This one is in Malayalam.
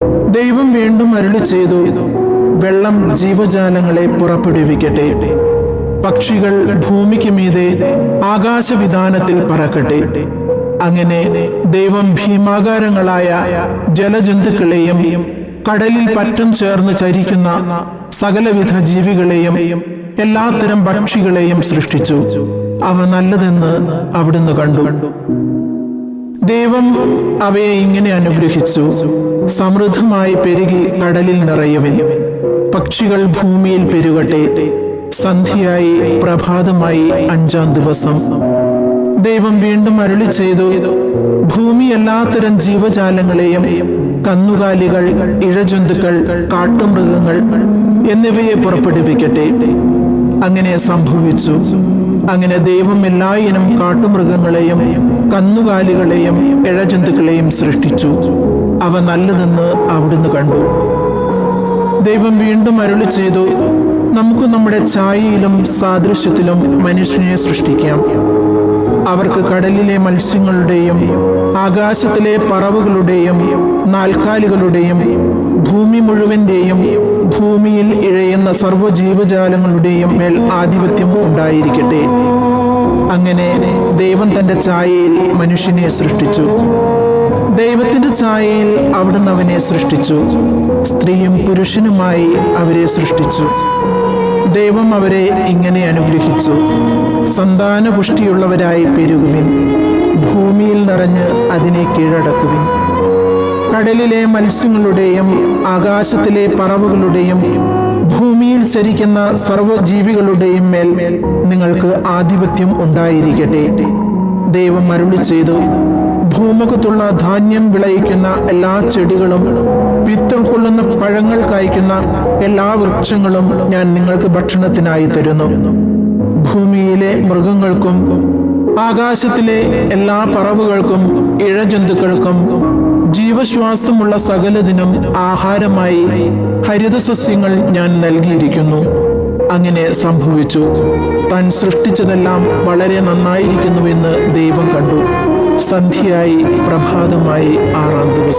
ദൈവം വീണ്ടും അരുളി ചെയ്തു, വെള്ളം ജീവജാലങ്ങളെ പുറപ്പെടുവിക്കട്ടെ, പക്ഷികൾ ഭൂമിക്ക് മീതെ ആകാശവിതാനത്തിൽ പറക്കട്ടെ. അങ്ങനെ ദൈവം ഭീമാകാരങ്ങളായ ജലജന്തുക്കളെയും കടലിൽ പറ്റം ചേർന്ന് ചരിക്കുന്ന സകലവിധ ജീവികളെയും എല്ലാത്തരം പക്ഷികളെയും സൃഷ്ടിച്ചു. അവ നല്ലതെന്ന് അവിടുന്ന് കണ്ടു. ദൈവം അവയെ ഇങ്ങനെ അനുഗ്രഹിച്ചു: സമൃദ്ധമായി പെരുകി കടലിൽ നിറയുവിൻ, പക്ഷികൾ ഭൂമിയിൽ പെരുകട്ടെ. സന്ധ്യയായി പ്രഭാതമായി 5-ാം ദിവസം. ദൈവം വീണ്ടും അരുളി ചെയ്തു, ഭൂമി എല്ലാത്തരം ജീവജാലങ്ങളെയും, കന്നുകാലികൾ, ഇഴജന്തുക്കൾ, കാട്ടുമൃഗങ്ങൾ എന്നിവയെ പുറപ്പെടുവിക്കട്ടെ. അങ്ങനെ സംഭവിച്ചു. അങ്ങനെ ദൈവം എല്ലായിനം കാട്ടുമൃഗങ്ങളെയും കന്നുകാലികളെയും ഇഴജന്തുക്കളെയും സൃഷ്ടിച്ചു. അവ നല്ലതെന്ന് അവിടുന്ന് കണ്ടു. ദൈവം വീണ്ടും അരുളി ചെയ്തു, നമുക്ക് നമ്മുടെ ഛായയിലും സാദൃശ്യത്തിലും മനുഷ്യനെ സൃഷ്ടിക്കാം. അവർക്ക് കടലിലെ മത്സ്യങ്ങളുടെയും ആകാശത്തിലെ പറവകളുടെയും നാൽക്കാലികളുടെയും ഭൂമി മുഴുവന്റെയും ഭൂമിയിൽ ഇഴയുന്ന സർവ്വജീവജാലങ്ങളുടെയും മേൽ ആധിപത്യം ഉണ്ടായിരിക്കട്ടെ. അങ്ങനെ ദൈവം തന്റെ ഛായയിൽ മനുഷ്യനെ സൃഷ്ടിച്ചു. ദൈവത്തിന്റെ ഛായയിൽ അവിടുന്ന് അവനെ സൃഷ്ടിച്ചു. സ്ത്രീയും പുരുഷനുമായി അവരെ സൃഷ്ടിച്ചു. ദൈവം അവരെ ഇങ്ങനെ അനുഗ്രഹിച്ചു: സന്താനപുഷ്ടിയുള്ളവരായി പെരുകുവിൻ, ഭൂമിയിൽ നിറഞ്ഞ് അതിനെ കീഴടക്കുവിൻ. കടലിലെ മത്സ്യങ്ങളുടെയും ആകാശത്തിലെ പറവകളുടെയും ഭൂമിയിൽ ചരിക്കുന്ന സർവ്വജീവികളുടെയും മേൽ നിങ്ങൾക്ക് ആധിപത്യം ഉണ്ടായിരിക്കട്ടെ. ദൈവം അരുളി ചെയ്തു, ഭൂമുഖത്തുള്ള ധാന്യം വിളയിക്കുന്ന എല്ലാ ചെടികളും വിത്ത് കൊള്ളുന്ന പഴങ്ങൾ കായ്ക്കുന്ന എല്ലാ വൃക്ഷങ്ങളും ഞാൻ നിങ്ങൾക്ക് ഭക്ഷണത്തിനായി തരുന്നു. ഭൂമിയിലെ മൃഗങ്ങൾക്കും ആകാശത്തിലെ എല്ലാ പറവുകൾക്കും ഇഴജന്തുക്കൾക്കും ജീവശ്വാസമുള്ള സകലതിനും ആഹാരമായി ഹരിതസസ്യങ്ങൾ ഞാൻ നൽകിയിരിക്കുന്നു. അങ്ങനെ സംഭവിച്ചു. താൻ സൃഷ്ടിച്ചതെല്ലാം വളരെ നന്നായിരിക്കുന്നുവെന്ന് ദൈവം കണ്ടു. സന്ധ്യയായി പ്രഭാതമായി 6-ാം ദിവസം.